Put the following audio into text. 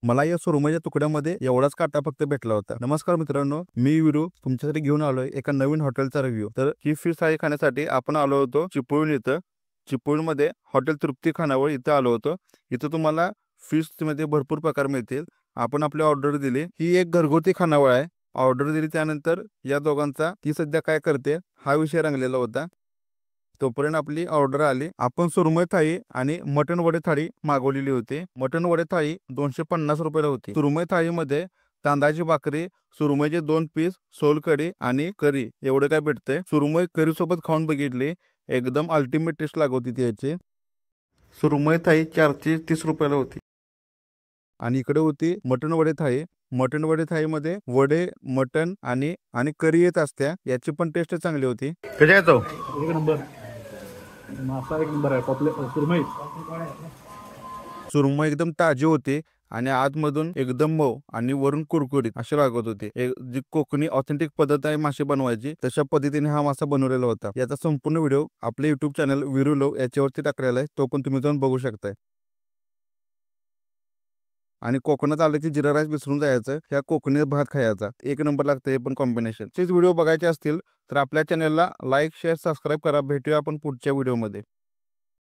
मला या सुरमईच्या तुकड्यामध्ये एवढाच काटा फक्त भेटला होता। नमस्कार मित्रांनो, मी विरू तुमच्यासाठी घेऊन आलोय एका नवीन हॉटेलचा रिव्ह्यू। तर ही फिश थाळी खाण्यासाठी आपण आलो होतो चिपळूण इथं। चिपळूणमध्ये हॉटेल तृप्ती खानावळ इथं आलो होतो। इथं तुम्हाला फिश मध्ये भरपूर प्रकार मिळतील। आपण आपली ऑर्डर दिली। ही एक घरगुती खानावळ आहे। ऑर्डर दिली त्यानंतर या दोघांचा ती सध्या काय करते हा विषय रंगलेला होता। तोपर्यंत आपली ऑर्डर आली। आपण सुरमई थाळी आणि मटन वडे थाळी मागवलेली होती। मटन वडे थाळी 250 रुपयाला होती। सुरमई थाळीमध्ये तांदळाची भाकरी, सुरमईचे 2 पीस, सोलकढी आणि करी एवढं काय भेटते। सुरमई करी सोबत खाऊन बघितली, एकदम अल्टिमेट टेस्ट लागत होती त्याची। सुरमई थाळी 430 रुपयाला होती। आणि इकडे होती मटन वडे थाळी। मटन वडे थाळीमध्ये वडे, मटन आणि करी येत असत्या, याची पण टेस्ट चांगली होती। कशा येतो एक नंबर मासा, एक नंबर आहे। सुरमई सुरमई एकदम ताजी होती आणि आतमधून एकदम मऊ आणि वरून कुरकुरीत अशी लागत होती। जी कोकणी ऑथेंटिक पद्धत आहे मासे बनवायची, तशा पद्धतीने हा मासा बनवलेला होता। याचा संपूर्ण व्हिडिओ आपल्या YouTube चॅनल विरू लव याच्यावरती टाकलेला आहे, तो पण तुम्ही जाऊन बघू शकताय। आणि कोकणात आलं की जिरा राईस विसरून जायचं, ह्या कोकणी भात खायचा, एक नंबर लागतं हे पण कॉम्बिनेशन। तेच व्हिडिओ बघायचे असतील तर आपल्या चॅनलला लाईक, शेअर, सबस्क्राईब करा। भेटूया आपण पुढच्या व्हिडिओमध्ये।